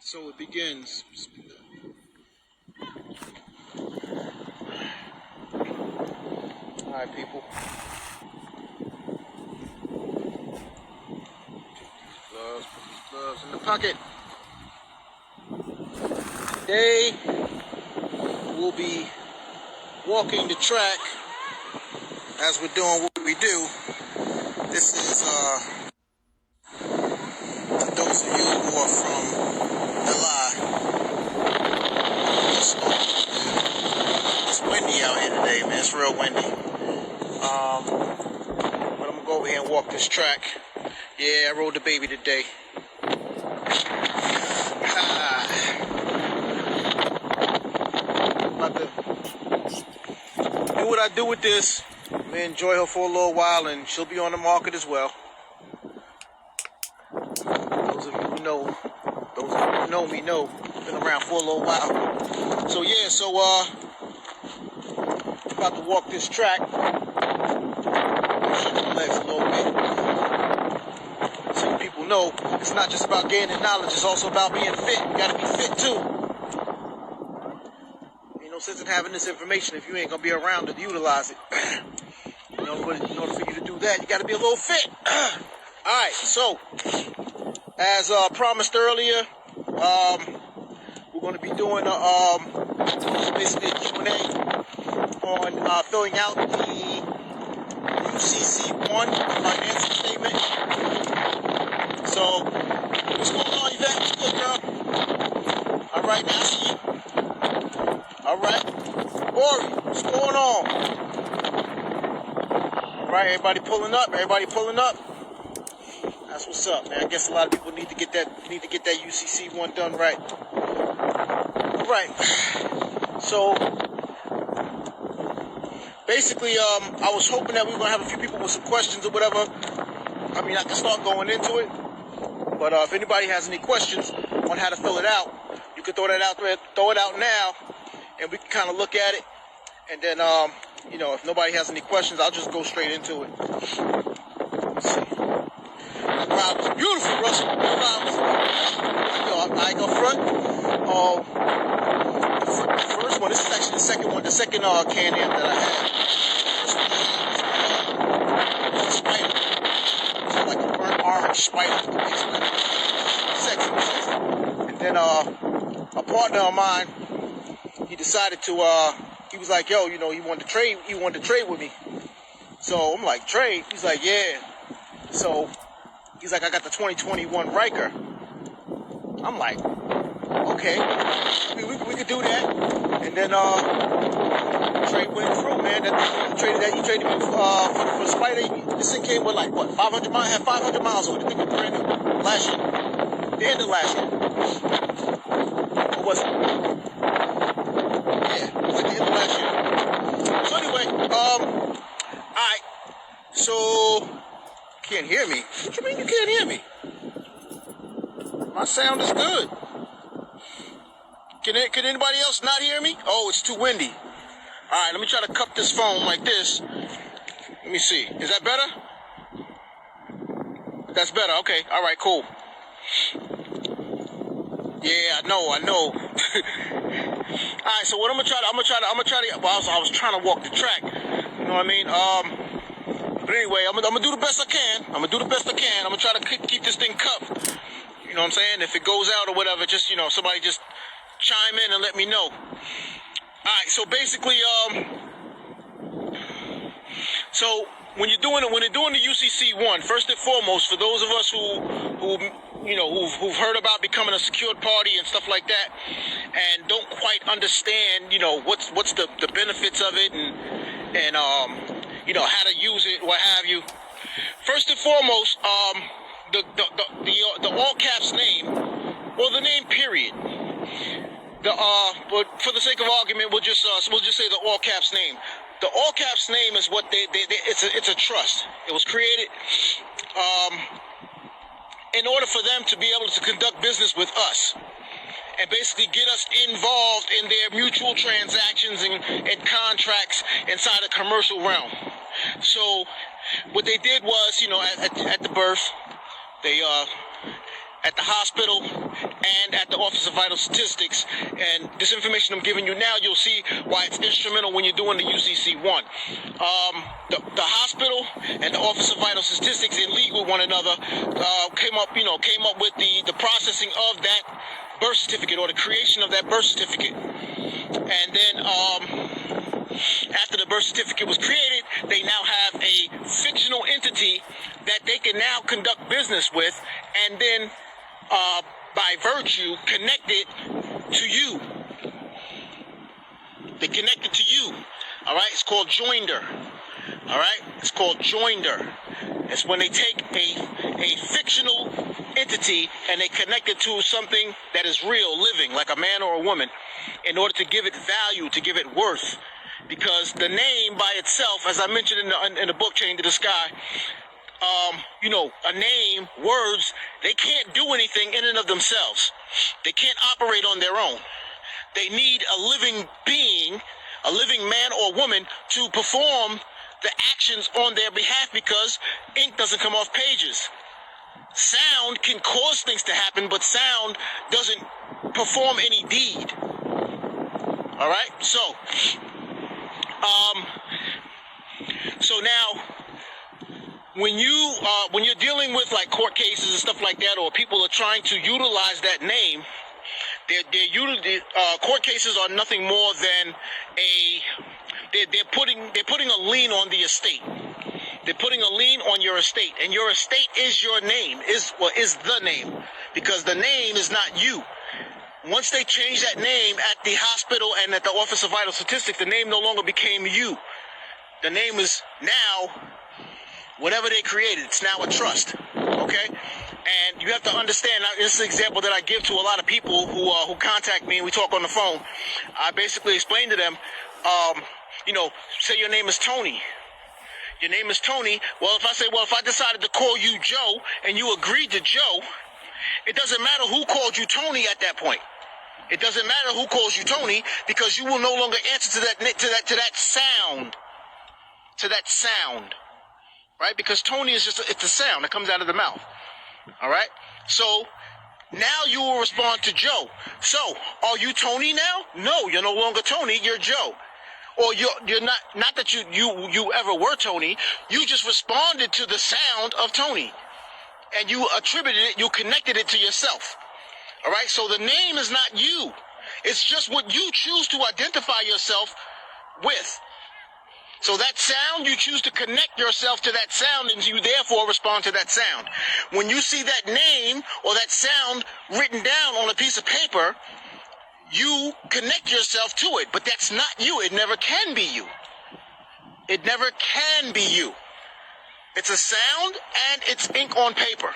So it begins. Alright, people. Put these gloves in the pocket. Today, we'll be walking the track as we're doing what we do. This is, to those of you who are from it's windy out here today, man. It's real windy. But I'm gonna go over here and walk this track. Yeah, I rode the baby today. About to do what I do with this. I'm gonna enjoy her for a little while, and she'll be on the market as well. Those of you who know me know. Been around for a little while. So yeah, about to walk this track. Shake my legs a little bit. So people know it's not just about gaining knowledge, it's also about being fit. You gotta be fit too. Ain't no sense in having this information if you ain't gonna be around to utilize it. But in order for you to do that, you gotta be a little fit. Alright, so as promised earlier, we're going to be doing basically a Q&A on filling out the UCC-1 financial statement. So, what's going on, Yvette? What's good, girl? All right, now I see you. All right. Ori, what's going on? All right, everybody pulling up? Everybody pulling up? That's what's up, man. I guess a lot of people need to get that UCC-1 done right. All right. So basically, I was hoping that we were gonna have a few people with some questions or whatever. I mean, I can start going into it, but if anybody has any questions on how to fill it out, you can throw it out now, and we can kind of look at it. And then, if nobody has any questions, I'll just go straight into it. Let's see. Wow, it's beautiful, Russell. I go front. The first one. This is actually the second one. The second Can-Am that I had. It's a spider. It's like a burnt orange spider. Sexy. And then a partner of mine, he decided to. He was like, yo, he wanted to trade. He wanted to trade with me. So I'm like, trade? He's like, yeah. So he's like, I got the 2021 Riker. I'm like, okay, we could do that. And then trade went through, man. He traded me for Spider. This thing came with like what, 500 miles? Had 500 miles on it. I think it was brand new last year. The end of last year. Or was it? Yeah, it was like the end of last year. So anyway, alright. So can't hear me? What you mean you can't hear me? My sound is good. Can anybody else not hear me? Oh, it's too windy. Alright, let me try to cup this phone like this. Let me see. Is that better? That's better. Okay. Alright, cool. Yeah, I know. Alright, so what I'm gonna try to well, I was trying to walk the track. You know what I mean? But anyway, I'm gonna do the best I can. I'm gonna try to keep this thing cupped. You know what I'm saying? If it goes out or whatever, just, somebody just chime in and let me know. Alright, so basically, so when they're doing the UCC-1, first and foremost, for those of us who've heard about becoming a secured party and stuff like that, and don't quite understand, what's the benefits of it and how to use it, what have you. First and foremost, the all caps name, well, the name period. But for the sake of argument, we'll just say the all caps name. The all caps name is what it's a trust. It was created in order for them to be able to conduct business with us and basically get us involved in their mutual transactions and contracts inside the commercial realm. So what they did was, at the birth, they at the hospital, and at the Office of Vital Statistics. And this information I'm giving you now, you'll see why it's instrumental when you're doing the UCC-1. The hospital and the Office of Vital Statistics, in league with one another, came up with the processing of that birth certificate, or the creation of that birth certificate. And then after the birth certificate was created, they now have a fictional entity that they can now conduct business with, and then by virtue connect it to you. They connect it to you. All right, it's called joinder. All right, it's called joinder. It's when they take a fictional entity and they connect it to something that is real, living, like a man or a woman, in order to give it value, to give it worth. Because the name by itself, as I mentioned in the book Chain to the Sky, a name, words, they can't do anything in and of themselves. They can't operate on their own. They need a living being, a living man or woman, to perform the actions on their behalf, because ink doesn't come off pages. Sound can cause things to happen, but sound doesn't perform any deed. All right? So now, when you're dealing with like court cases and stuff like that, or people are trying to utilize that name, court cases are nothing more than they're putting a lien on the estate. They're putting a lien on your estate, and your estate is your name, is the name, because the name is not you. Once they changed that name at the hospital and at the Office of Vital Statistics, the name no longer became you. The name is now whatever they created. It's now a trust. Okay? And you have to understand, this is an example that I give to a lot of people who contact me and we talk on the phone. I basically explain to them, say your name is Tony. Your name is Tony. Well, if I decided to call you Joe and you agreed to Joe, it doesn't matter who called you Tony at that point. It doesn't matter who calls you Tony, because you will no longer answer to that sound. Right? Because Tony is it's a sound that comes out of the mouth. All right? So now you will respond to Joe. So, are you Tony now? No, you're no longer Tony, you're Joe. Or you're not that you ever were Tony, you just responded to the sound of Tony. And you attributed it, you connected it to yourself. All right? So the name is not you. It's just what you choose to identify yourself with. So that sound, you choose to connect yourself to that sound, and you therefore respond to that sound. When you see that name or that sound written down on a piece of paper, you connect yourself to it, but that's not you. It never can be you. It never can be you. It's a sound and it's ink on paper.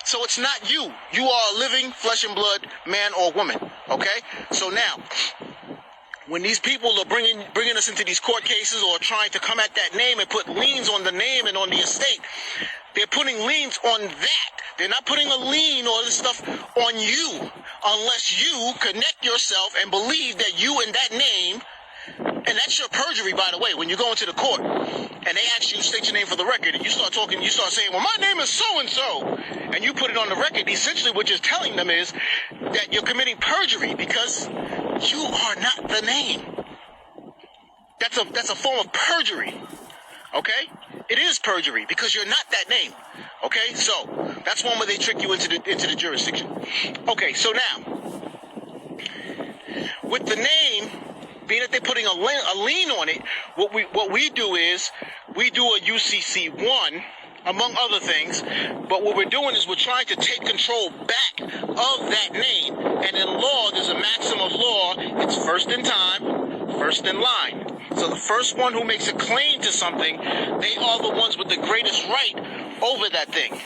So it's not you. You are a living flesh and blood man or woman. Okay? So now, when these people are bringing us into these court cases, or trying to come at that name and put liens on the name and on the estate, they're putting liens on that. They're not putting a lien or this stuff on you, unless you connect yourself and believe that you and that name, and that's your perjury, by the way. When you go into the court and they ask you, state your name for the record, and you start talking, you start saying, well, my name is so-and-so, and you put it on the record, essentially what you're telling them is that you're committing perjury, because you are not the name. That's a form of perjury. Okay? It is perjury, because you're not that name. Okay? So that's one way they trick you into the jurisdiction. Okay, so now, with the name, being that they're putting a lien on it, what we do is we do a UCC-1, among other things, but what we're doing is we're trying to take control back of that name. And in law, there's a maxim of law: it's first in time, first in line. So the first one who makes a claim to something, they are the ones with the greatest right over that thing.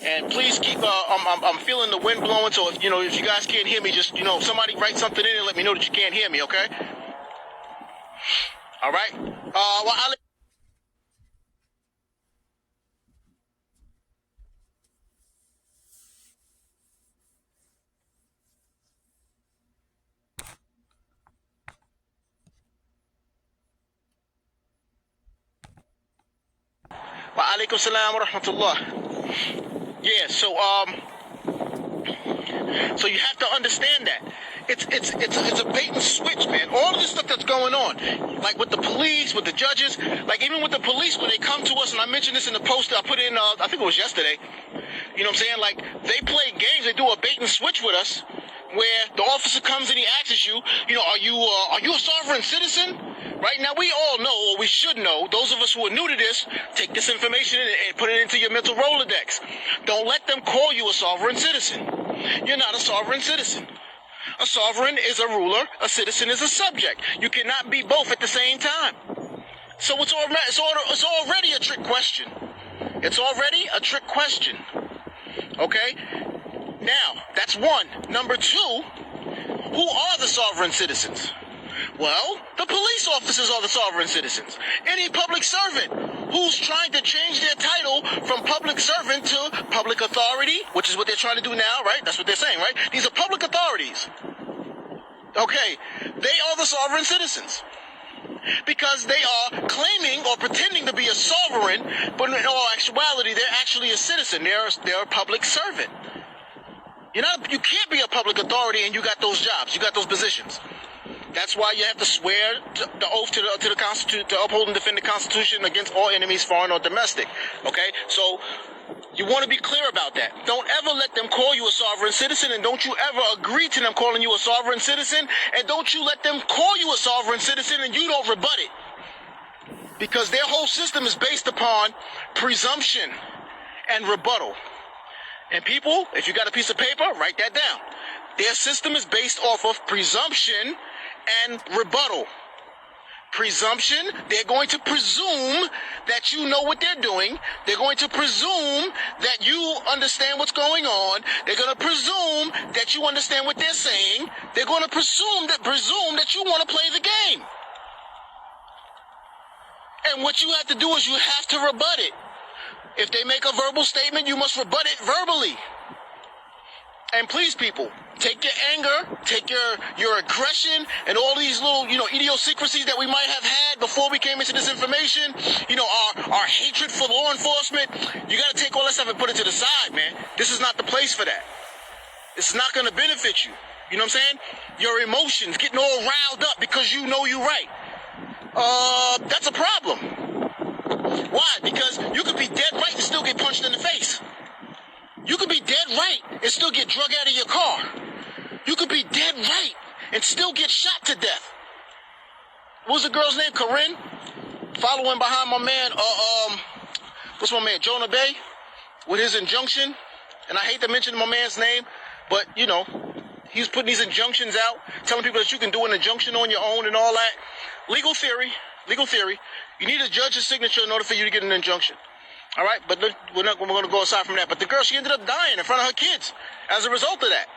And please keep, I'm feeling the wind blowing, so if you guys can't hear me, just, somebody write something in and let me know that you can't hear me, okay? All right? Wa alaikum salam wa rahmatullah. Yeah, so, So you have to understand that. It's a bait and switch, man. All this stuff that's going on, like with the police, with the judges, like even with the police when they come to us, and I mentioned this in the post I put in, I think it was yesterday. You know what I'm saying? Like they play games, they do a bait and switch with us, where the officer comes and he asks you, you know, are you a sovereign citizen? Right now, we all know, or we should know, those of us who are new to this, take this information and put it into your mental Rolodex. Don't let them call you a sovereign citizen. You're not a sovereign citizen. A sovereign is a ruler, a citizen is a subject. You cannot be both at the same time. So it's already a trick question. It's already a trick question. Okay? Now, that's one. Number two, who are the sovereign citizens? Well, the police officers are the sovereign citizens. Any public servant who's trying to change their title from public servant to public authority, which is what they're trying to do now, right? That's what they're saying, right? These are public authorities. Okay, they are the sovereign citizens. Because they are claiming or pretending to be a sovereign, but in all actuality, they're actually a citizen. They're a public servant. You can't be a public authority and you got those jobs, you got those positions. That's why you have to swear the oath to the Constitution, to uphold and defend the Constitution against all enemies, foreign or domestic. Okay, so you want to be clear about that. Don't ever let them call you a sovereign citizen, and don't you ever agree to them calling you a sovereign citizen, and don't you let them call you a sovereign citizen and you don't rebut it. Because their whole system is based upon presumption and rebuttal. And people, if you got a piece of paper, write that down. Their system is based off of presumption and rebuttal. Presumption, they're going to presume that you know what they're doing. They're going to presume that you understand what's going on. They're going to presume that you understand what they're saying. They're going to presume that you want to play the game. And what you have to do is you have to rebut it. If they make a verbal statement, you must rebut it verbally. And please, people, take your anger, take your aggression, and all these little, idiosyncrasies that we might have had before we came into this information, our hatred for law enforcement. You got to take all that stuff and put it to the side, man. This is not the place for that. This is not going to benefit you. You know what I'm saying? Your emotions getting all riled up because you know you're right. That's a problem. Why? Because you could be dead right and still get punched in the face. You could be dead right and still get drug out of your car. You could be dead right and still get shot to death. What was the girl's name? Corinne? Following behind my man, what's my man, Jonah Bay? With his injunction. And I hate to mention my man's name, but, he's putting these injunctions out, telling people that you can do an injunction on your own and all that. Legal theory. You need a judge's signature in order for you to get an injunction. All right, but we're going to go aside from that. But the girl, she ended up dying in front of her kids as a result of that.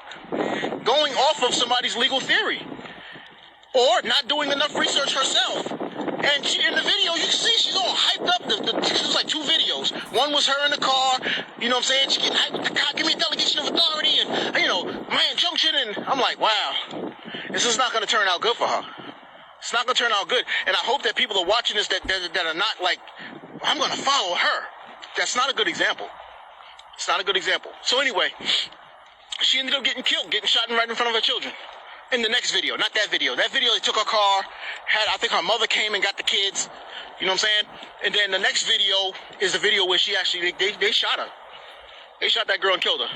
Going off of somebody's legal theory. Or not doing enough research herself. And in the video, you can see she's all hyped up. It was like two videos. One was her in the car. You know what I'm saying? She getting hyped with the cop. Give me a delegation of authority and, my injunction. And I'm like, wow. This is not going to turn out good for her. It's not going to turn out good. And I hope that people are watching this that are not like, I'm going to follow her. That's not a good example. It's not a good example. So anyway, she ended up getting killed, getting shot right in front of her children. In the next video, not that video. That video, they took her car, I think her mother came and got the kids. You know what I'm saying? And then the next video is the video where she actually, they shot her. They shot that girl and killed her.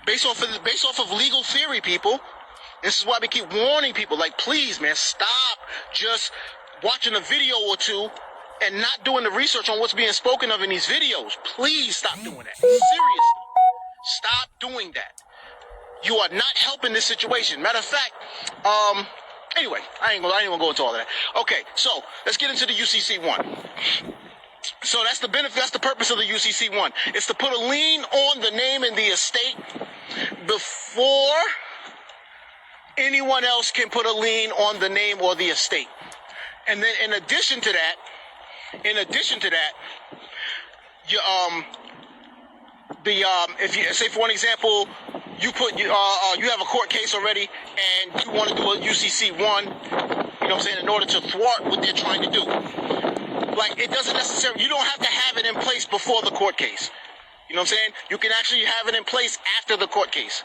Based off of legal theory, people. This is why we keep warning people, like, please, man, stop just watching a video or two and not doing the research on what's being spoken of in these videos. Please stop doing that. Seriously. Stop doing that. You are not helping this situation. Matter of fact, anyway, I ain't gonna go into all of that. Okay, so let's get into the UCC-1. So that's the benefit, that's the purpose of the UCC-1. It's to put a lien on the name and the estate before anyone else can put a lien on the name or the estate. And then in addition to that, if you say, for one example, you have a court case already and you want to do a UCC-1, you know what I'm saying, in order to thwart what they're trying to do. Like, it doesn't necessarily, you don't have to have it in place before the court case. You know what I'm saying? You can actually have it in place after the court case.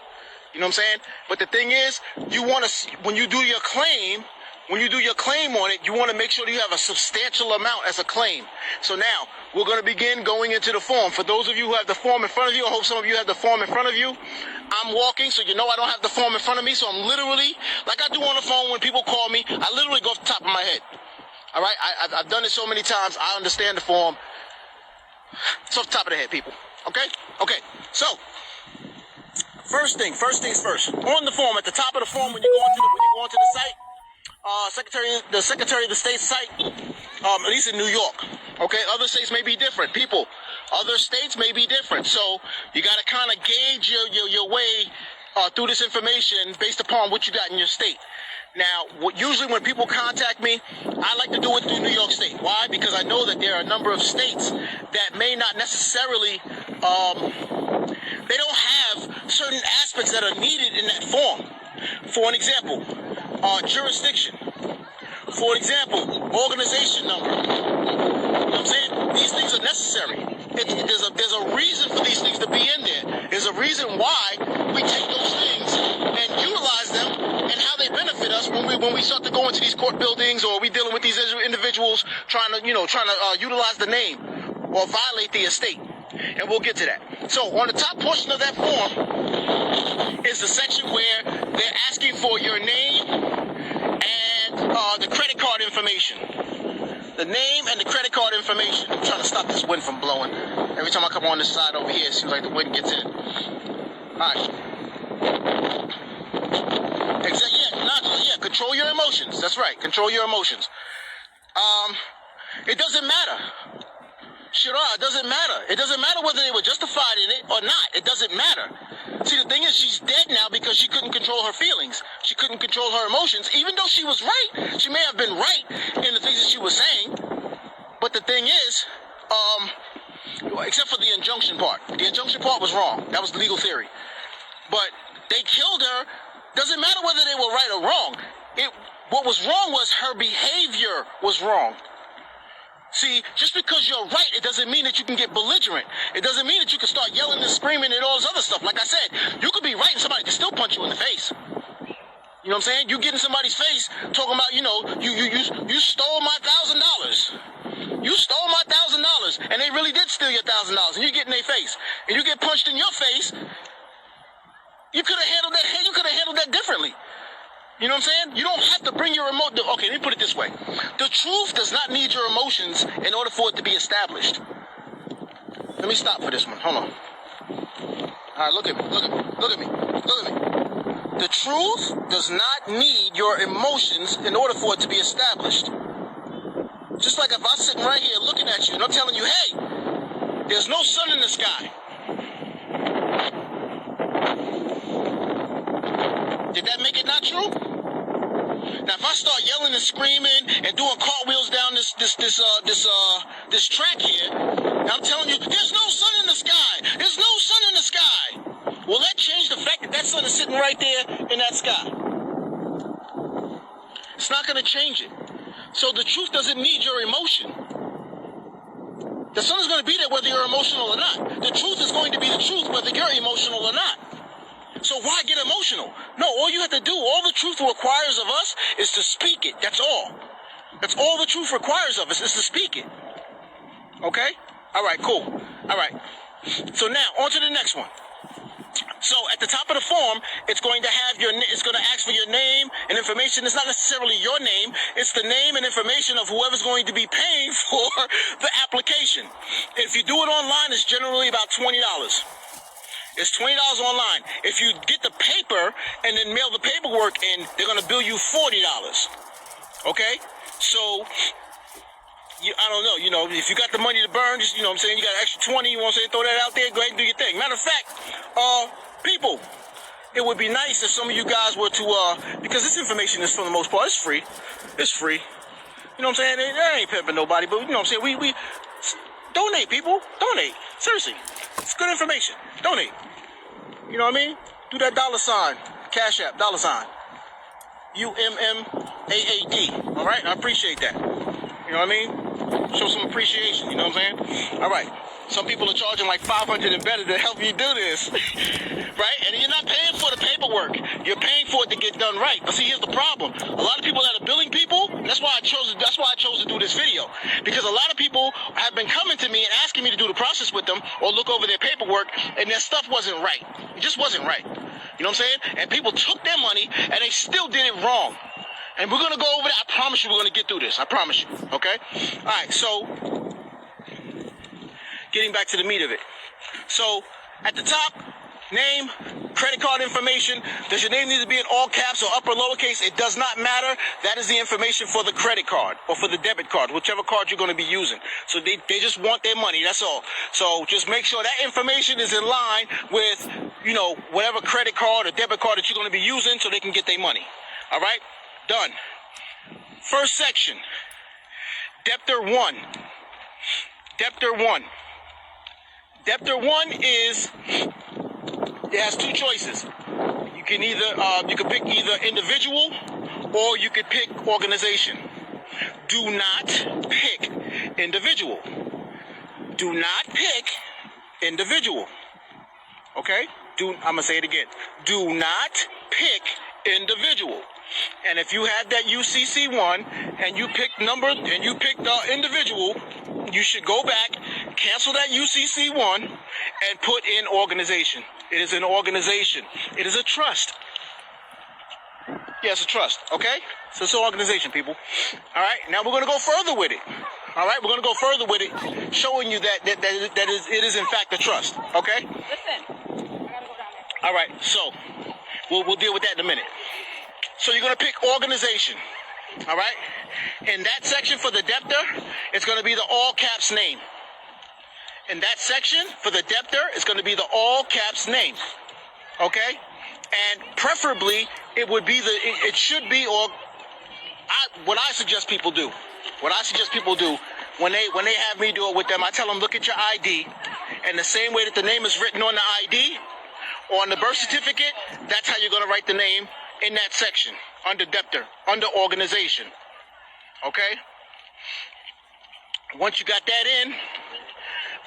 You know what I'm saying? But the thing is, you want to, when you do your claim on it, you want to make sure that you have a substantial amount as a claim. So now, we're going to begin going into the form. For those of you who have the form in front of you, I hope some of you have the form in front of you. I'm walking, so you know I don't have the form in front of me, so I'm literally, like I do on the phone when people call me, I literally go off the top of my head. All right? I've done it so many times, I understand the form. It's off the top of the head, people. Okay? Okay. So, first things first. On the form, at the top of the form, when you go onto the site, the Secretary of the State site, at least in New York. Okay, other states may be different. People, other states may be different. So you got to kind of gauge your way through this information based upon what you got in your state. Now, usually when people contact me, I like to do it through New York State. Why? Because I know that there are a number of states that may not necessarily, they don't have certain aspects that are needed in that form. For an example, jurisdiction. For example, organization number. You know what I'm saying? These things are necessary. There's a reason for these things to be in there. There's a reason why we take those things and utilize them and how they benefit us when we start to go into these court buildings, or we dealing with these individuals trying to utilize the name or violate the estate. And we'll get to that. So on the top portion of that form is the section where they're asking for your name and the credit card information. The name and the credit card information. I'm trying to stop this wind from blowing. Every time I come on this side over here, it seems like the wind gets in. Alright. Yeah, control your emotions. That's right, control your emotions. It doesn't matter. Shira, it doesn't matter. It doesn't matter whether they were justified in it or not. It doesn't matter. See, the thing is, she's dead now because she couldn't control her feelings. She couldn't control her emotions, even though she was right. She may have been right in the things that she was saying. But the thing is, except for the injunction part. The injunction part was wrong. That was the legal theory. But they killed her. Doesn't matter whether they were right or wrong. What was wrong was her behavior was wrong. See, just because you're right, it doesn't mean that you can get belligerent. It doesn't mean that you can start yelling and screaming and all this other stuff. Like I said, you could be right and somebody can still punch you in the face. You know what I'm saying? You get in somebody's face talking about, you stole my $1,000. You stole my $1,000, and they really did steal your $1,000, and you get in their face, and you get punched in your face. You could have handled that. You could have handled that differently. You know what I'm saying? You don't have to bring your emotion. Okay, let me put it this way. The truth does not need your emotions in order for it to be established. Let me stop for this one. Hold on. All right, look at me. The truth does not need your emotions in order for it to be established. Just like if I'm sitting right here looking at you and I'm telling you, hey, there's no sun in the sky. Did that make it not true? Now, if I start yelling and screaming and doing cartwheels down this track here, and I'm telling you, there's no sun in the sky. There's no sun in the sky. Will that change the fact that that sun is sitting right there in that sky? It's not going to change it. So the truth doesn't need your emotion. The sun is going to be there whether you're emotional or not. The truth is going to be the truth whether you're emotional or not. So why get emotional? No, all you have to do, all the truth requires of us is to speak it. That's all. That's all the truth requires of us is to speak it. Okay? All right, cool. All right. So now, on to the next one. So at the top of the form, it's going to ask for your name and information. It's not necessarily your name. It's the name and information of whoever's going to be paying for the application. If you do it online, it's generally about $20. It's $20 online. If you get the paper and then mail the paperwork in, they're going to bill you $40. Okay? So, I don't know, if you got the money to burn, just, what I'm saying, you got an extra 20, you want to say, throw that out there, go ahead and do your thing. Matter of fact, people, it would be nice if some of you guys were to, because this information is for the most part, it's free. It's free. You know what I'm saying? They ain't pimping nobody, but you know what I'm saying? We donate, people. Donate. Seriously. It's good information. Donate. You know what I mean? Do that $, Cash App, $, UMMAAD. All right? I appreciate that. You know what I mean? Show some appreciation. You know what I'm saying? All right. Some people are charging like $500 and better to help you do this, right? And you're not paying for the paperwork. You're paying for it to get done right. But see, here's the problem. A lot of people that are billing people, that's why I chose to do this video. Because a lot of people have been coming to me and asking me to do the process with them or look over their paperwork, and their stuff wasn't right. It just wasn't right. You know what I'm saying? And people took their money and they still did it wrong. And we're going to go over that. I promise you we're going to get through this. I promise you. Okay? All right. So, getting back to the meat of it. So, at the top, name, credit card information. Does your name need to be in all caps or upper lowercase? It does not matter. That is the information for the credit card or for the debit card, whichever card you're going to be using. So they just want their money. That's all. So just make sure that information is in line with, you know, whatever credit card or debit card that you're going to be using so they can get their money. All right? Done. First section. Debtor 1. Debtor 1. Debtor 1 is, it has two choices. You can pick either individual or you could pick organization. Do not pick individual. Do not pick individual. Okay? I'm going to say it again. Do not pick individual. And if you have that UCC-1 and you picked individual, you should go back, cancel that UCC-1, and put in organization. It is an organization. It is a trust. Yeah, it's a trust, okay? So it's an organization, people. All right, now we're going to go further with it. All right, we're going to go further with it, showing you that it is in fact a trust, okay? Listen, I gotta go down there. All right, so we'll deal with that in a minute. So you're going to pick organization, all right? In that section for the debtor, it's going to be the all caps name. In that section for the debtor, it's going to be the all caps name, okay? And preferably, what I suggest people do when they have me do it with them, I tell them, look at your ID, and the same way that the name is written on the ID or on the birth certificate, that's how you're going to write the name in that section, under debtor, under organization. Okay? Once you got that in,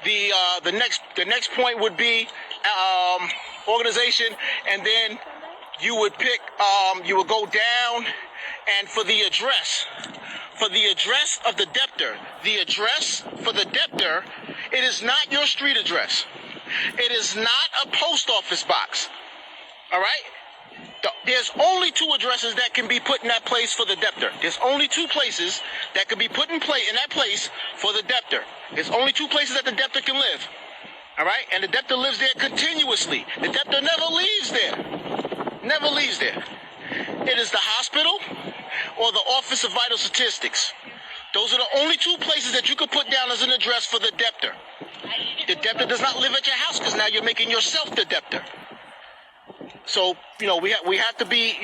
the next point would be organization, and then you would pick you would go down, and for the address of the debtor, the address for the debtor, it is not your street address. It is not a post office box. All right? There's only two addresses that can be put in that place for the debtor. There's only two places that can be put in that place for the debtor. There's only two places that the debtor can live. All right? And the debtor lives there continuously. The debtor never leaves there. Never leaves there. It is the hospital or the Office of Vital Statistics. Those are the only two places that you could put down as an address for the debtor. The debtor does not live at your house because now you're making yourself the debtor. So, we have to be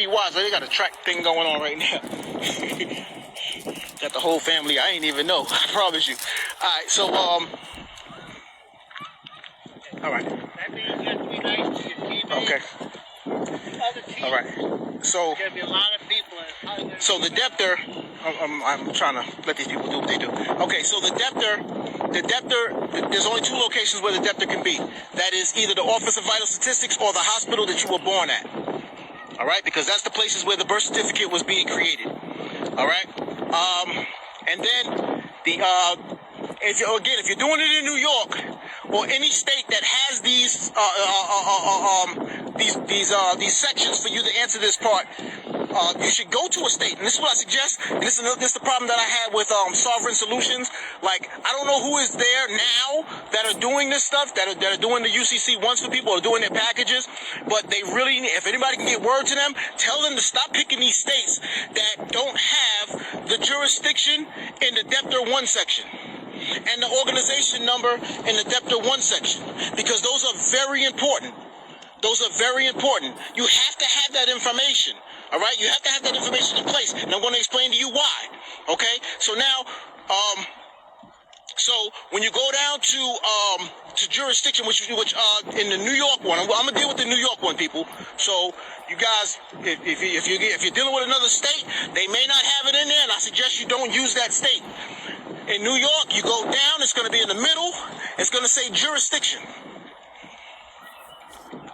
wise. They got a track thing going on right now. Got the whole family. I ain't even know. I promise you. All right. So, all right. That means you have to be nice to your teammates. Okay. Other teams. All right. So, There's going to be a lot of people. So the debtor, I'm trying to let these people do what they do. Okay, so the debtor, there's only two locations where the debtor can be. That is either the Office of Vital Statistics or the hospital that you were born at. All right, because that's the places where the birth certificate was being created. All right, and then if you're doing it in New York or any state that has these sections for you to answer this part, you should go to a state, and this is what I suggest. And this is the problem that I had with Sovereign Solutions. Like, I don't know who is there now that are doing this stuff, that are doing the UCC-1s for people, or doing their packages. But they really, if anybody can get word to them, tell them to stop picking these states that don't have the jurisdiction in the debtor 1 section and the organization number in the debtor 1 section, because those are very important. Those are very important. You have to have that information. All right? You have to have that information in place. And I'm going to explain to you why. Okay? So now, So when you go down to jurisdiction, which in the New York one, I'm gonna deal with the New York one, people. So you guys, if you're dealing with another state, they may not have it in there, and I suggest you don't use that state. In New York, you go down, it's gonna be in the middle. It's gonna say jurisdiction.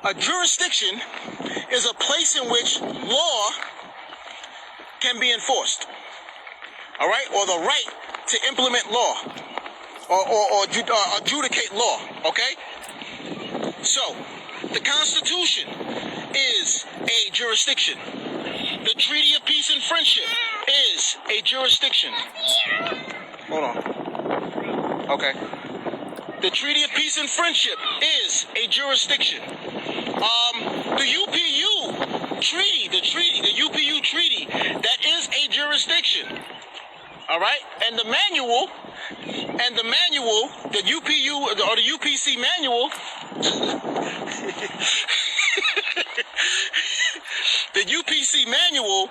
A jurisdiction is a place in which law can be enforced. All right, or the right to implement law. Or adjudicate law, okay? So, the Constitution is a jurisdiction. The Treaty of Peace and Friendship is a jurisdiction. Hold on. Okay. The Treaty of Peace and Friendship is a jurisdiction. The UPU treaty, the UPU treaty, that is a jurisdiction. All right? And the manual, the UPU or the UPC manual, the UPC manual,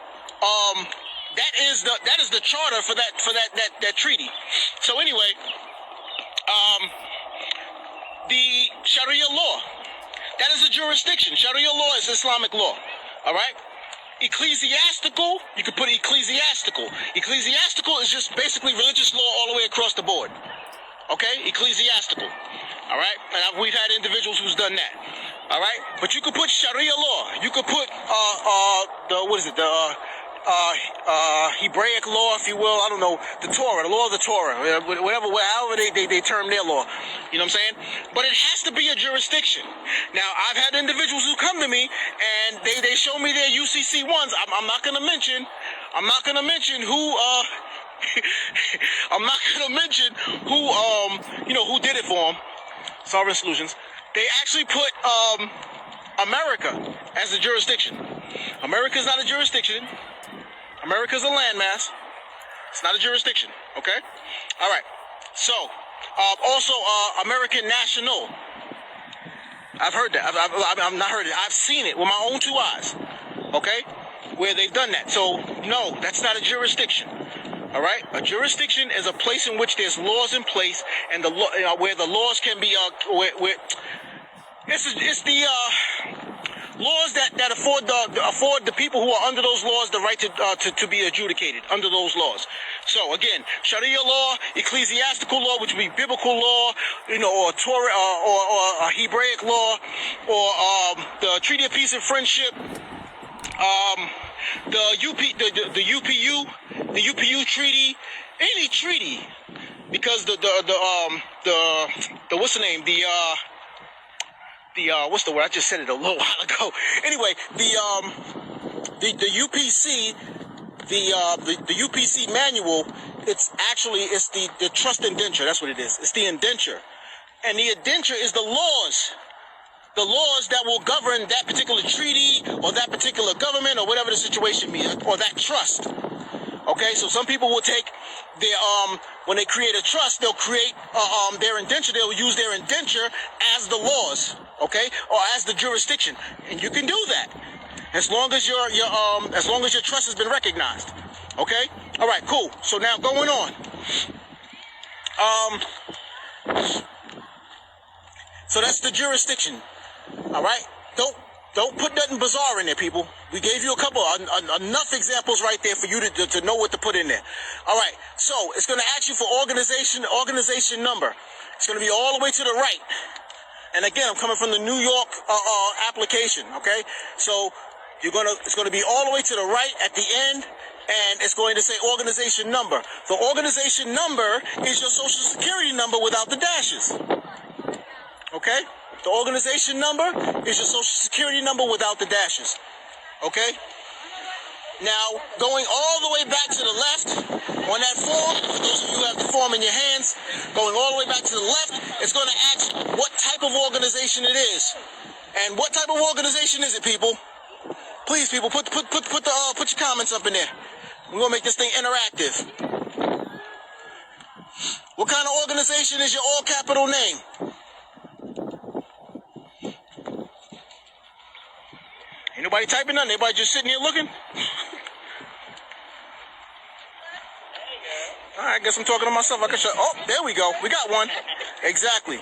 that is the charter for that treaty. So anyway, the Sharia law, that is a jurisdiction. Sharia law is Islamic law. All right? Ecclesiastical, you could put ecclesiastical. Ecclesiastical is just basically religious law all the way across the board. Okay? Ecclesiastical. All right? And we've had individuals who's done that. All right? But you could put Sharia law. You could put, Hebraic law, if you will. I don't know. The Torah, the law of the Torah. However they term their law. You know what I'm saying? But it has to be a jurisdiction. Now, I've had individuals who come to me and they show me their UCC-1s. I'm not going to mention who, I'm not going to mention who did it for them. Sovereign Solutions. They actually put, America as a jurisdiction. America is not a jurisdiction. America is a landmass. It's not a jurisdiction. Okay? All right. So, also, American national. I've heard that. I've not heard it. I've seen it with my own two eyes. Okay? Where they've done that. So, no, that's not a jurisdiction. All right? A jurisdiction is a place in which there's laws in place and the where the laws can be it's the laws that afford the people who are under those laws the right to be adjudicated under those laws. So again, Sharia law, ecclesiastical law, which would be biblical law, or Torah, or Hebraic law, or the Treaty of Peace and Friendship, the UPU treaty, any treaty, because the what's the name, what's the word? I just said it a little while ago. Anyway, the UPC, the UPC manual, it's the trust indenture. That's what it is. It's the indenture. And the indenture is the laws that will govern that particular treaty or that particular government or whatever the situation be, or that trust. Okay, so some people will take their, when they create a trust, they'll create their indenture. They'll use their indenture as the laws, okay, or as the jurisdiction, and you can do that as long as as long as your trust has been recognized. Okay, all right, cool. So now going on, so that's the jurisdiction. All right, don't put nothing bizarre in there, people. We gave you enough examples right there for you to know what to put in there. All right, so it's going to ask you for organization number. It's going to be all the way to the right. And again, I'm coming from the New York application. Okay, so it's going to be all the way to the right at the end, and it's going to say organization number. The organization number is your social security number without the dashes. Okay. The organization number is your social security number without the dashes. Okay? Now, going all the way back to the left on that form, for those of you who have the form in your hands, going all the way back to the left, it's going to ask what type of organization it is. And what type of organization is it, people? Please, people, put your comments up in there. We're going to make this thing interactive. What kind of organization is your all capital name? Ain't nobody typing nothing. Everybody just sitting here looking. All I guess I'm talking to myself. I can shut. Oh, there we go. We got one. Exactly.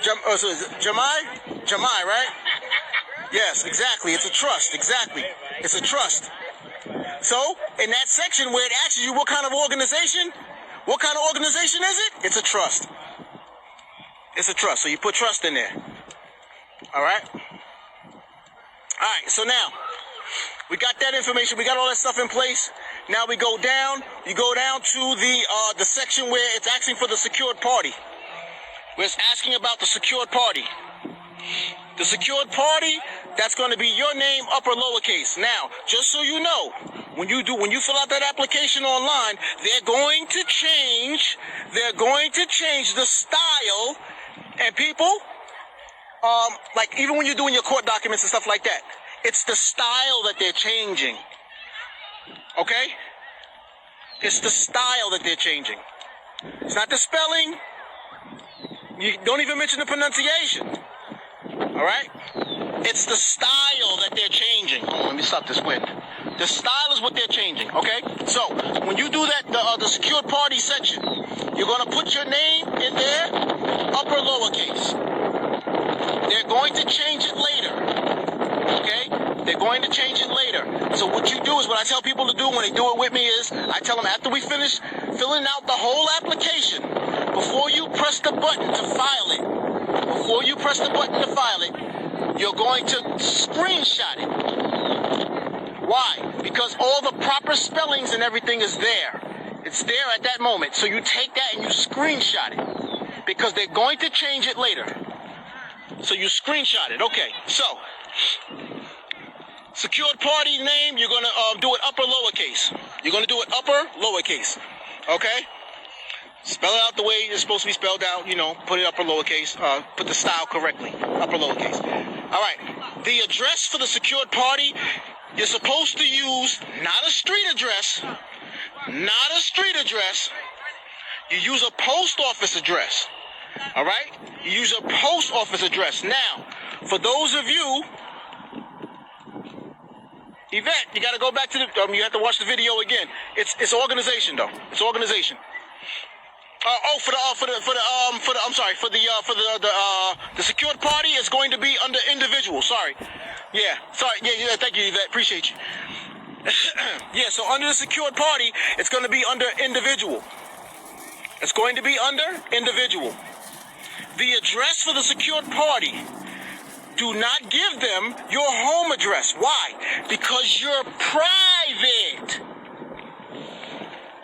So is it Jamai? Jamai, right? Yes, exactly. It's a trust. Exactly. It's a trust. So, in that section where it asks you what kind of organization is it? It's a trust. It's a trust. So you put trust in there. All right? All right, so now, we got that information. We got all that stuff in place. Now we go down. You go down to the section where it's asking for the secured party. Where it's asking about the secured party. The secured party, that's going to be your name, upper lowercase. Now, just so you know, when you fill out that application online, they're going to change the style. And people, like even when you're doing your court documents and stuff like that, it's the style that they're changing. Okay? It's the style that they're changing. It's not the spelling. You don't even mention the pronunciation. All right? It's the style that they're changing. Oh, let me stop this wind. The style is what they're changing, okay? So, when you do that, the secured party section, you're going to put your name in there, upper lowercase. They're going to change it later, okay? They're going to change it later. So what you do is, what I tell people to do when they do it with me is, I tell them after we finish filling out the whole application, before you press the button to file it, you're going to screenshot it. Why? Because all the proper spellings and everything is there. It's there at that moment. So you take that and you screenshot it. Because they're going to change it later. So you screenshot it. Okay, so secured party name, you're going to do it upper lowercase. You're going to do it upper lowercase. Okay? Spell it out the way it's supposed to be spelled out, put it upper lowercase, put the style correctly, upper lowercase. All right, the address for the secured party, you're supposed to use not a street address, you use a post office address, all right? You use a post office address. Now, for those of you, Yvette, you got to go back to you have to watch the video again. It's organization though, it's organization. The secured party is going to be under individual. Sorry. Yeah. Thank you, Yvette. Appreciate you. Yeah. So under the secured party, it's going to be under individual. It's going to be under individual. The address for the secured party, do not give them your home address. Why? Because you're private.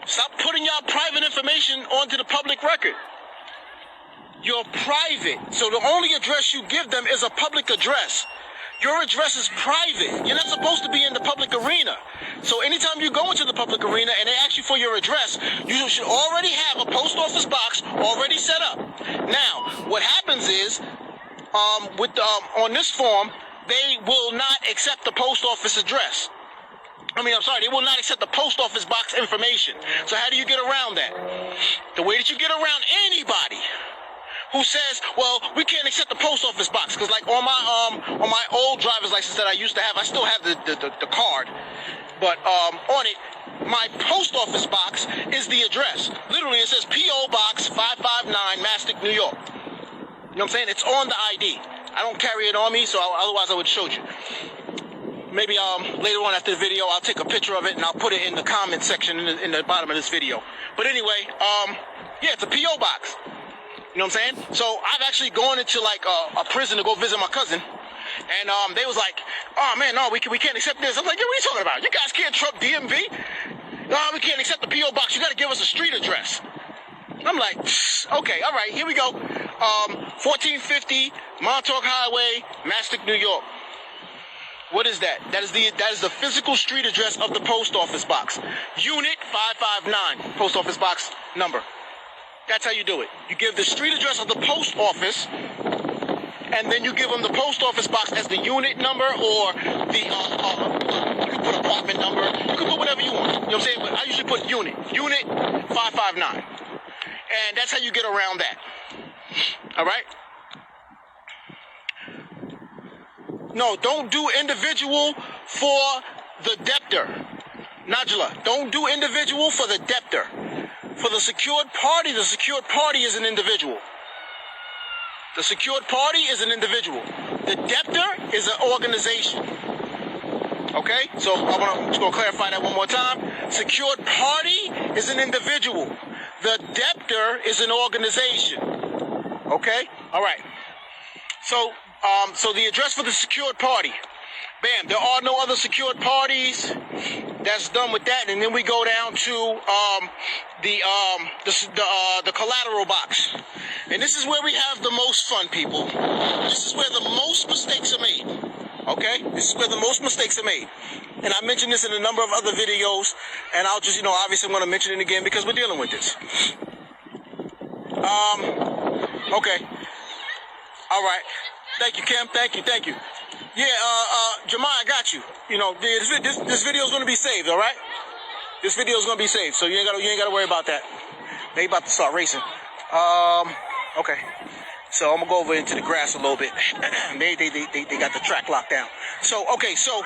Stop putting your private information onto the public record. You're private. So the only address you give them is a public address. Your address is private. You're not supposed to be in the public arena. So anytime you go into the public arena and they ask you for your address, you should already have a post office box already set up. Now, what happens is, on this form, they will not accept the post office address. They will not accept the post office box information. So how do you get around that? The way that you get around anybody who says, well, we can't accept the post office box, because like on my old driver's license that I used to have, I still have the card, but on it, my post office box is the address. Literally, it says P.O. Box 559, Mastic, New York. You know what I'm saying? It's on the ID. I don't carry it on me, so otherwise I would have showed you. Maybe later on after the video, I'll take a picture of it and I'll put it in the comment section in the bottom of this video. But anyway, yeah, it's a P.O. box. You know what I'm saying? So I've actually gone into like a prison to go visit my cousin. And they was like, oh man, no, we can't accept this. I'm like, yo, what are you talking about? You guys can't trump DMV? No, we can't accept the P.O. box. You got to give us a street address. I'm like, okay, all right, here we go. 1450 Montauk Highway, Mastic, New York. What is that? That is the physical street address of the post office box. Unit 559, post office box number. That's how you do it. You give the street address of the post office, and then you give them the post office box as the unit number, or the you can put apartment number. You can put whatever you want. You know what I'm saying? But I usually put unit 559, and that's how you get around that. All right. No, don't do individual for the debtor. Najla, don't do individual for the debtor. For the secured party is an individual. The secured party is an individual. The debtor is an organization. Okay? So I'm just going to clarify that one more time. Secured party is an individual. The debtor is an organization. Okay? All right. So the address for the secured party. Bam, there are no other secured parties. That's done with that, and then we go down to the collateral box, and this is where we have the most fun, people. This is where the most mistakes are made. Okay, this is where the most mistakes are made, and I mentioned this in a number of other videos, and I'll just, obviously I'm going to mention it again because we're dealing with this. Okay, all right. Thank you, Kim. Thank you. Yeah, Jamal, I got you. This video is going to be saved, all right? This video is going to be saved, so you ain't got to worry about that. They about to start racing. Okay. So I'm gonna go over into the grass a little bit. They got the track locked down. So okay, so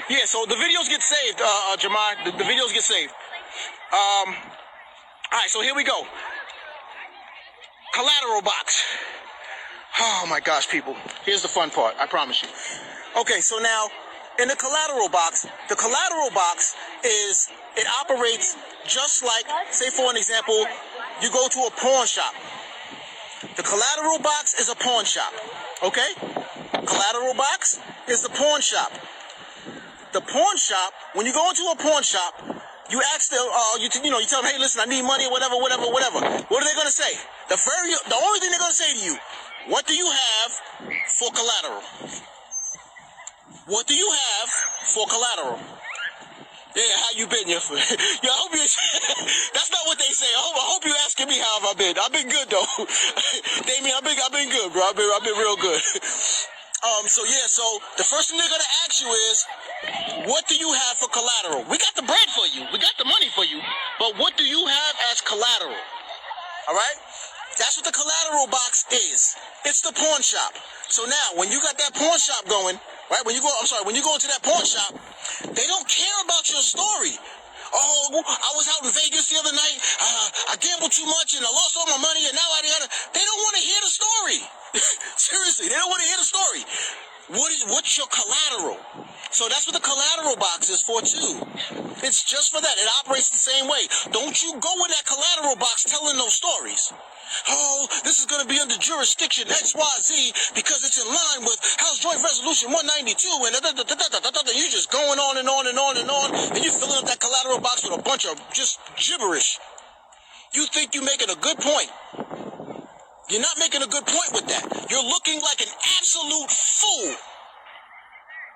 yeah, so the videos get saved, Jamal. The videos get saved. All right, so here we go. Collateral box. Oh my gosh, people. Here's the fun part, I promise you. Okay, so now, in the collateral box it operates just like, say for an example, you go to a pawn shop. The collateral box is a pawn shop, okay? Collateral box is the pawn shop. The pawn shop, when you go into a pawn shop, you ask them, you tell them, hey, listen, I need money, whatever. What are they gonna say? The only thing they're gonna say to you, what do you have for collateral? What do you have for collateral? Yeah, how you been? Yeah, I hope you. That's not what they say. I hope you asking me how have I been. I've been good though. Damien, I've been good, bro. I've been real good. So the first thing they're gonna ask you is, what do you have for collateral? We got the bread for you. We got the money for you. But what do you have as collateral? All right? That's what the collateral box is. It's the pawn shop. So now, when you got that pawn shop going, right? When you go into that pawn shop, they don't care about your story. Oh, I was out in Vegas the other night. I gambled too much and I lost all my money, and now they don't want to hear the story. Seriously, they don't want to hear the story. What's your collateral? So that's what the collateral box is for too. It's just for that. It operates the same way. Don't you go in that collateral box telling those stories. Oh, this is going to be under jurisdiction XYZ because it's in line with House Joint Resolution 192 and you just going on and on and on and on, and you filling up that collateral box with a bunch of just gibberish. You think you're making a good point. You're not making a good point with that. You're looking like an absolute fool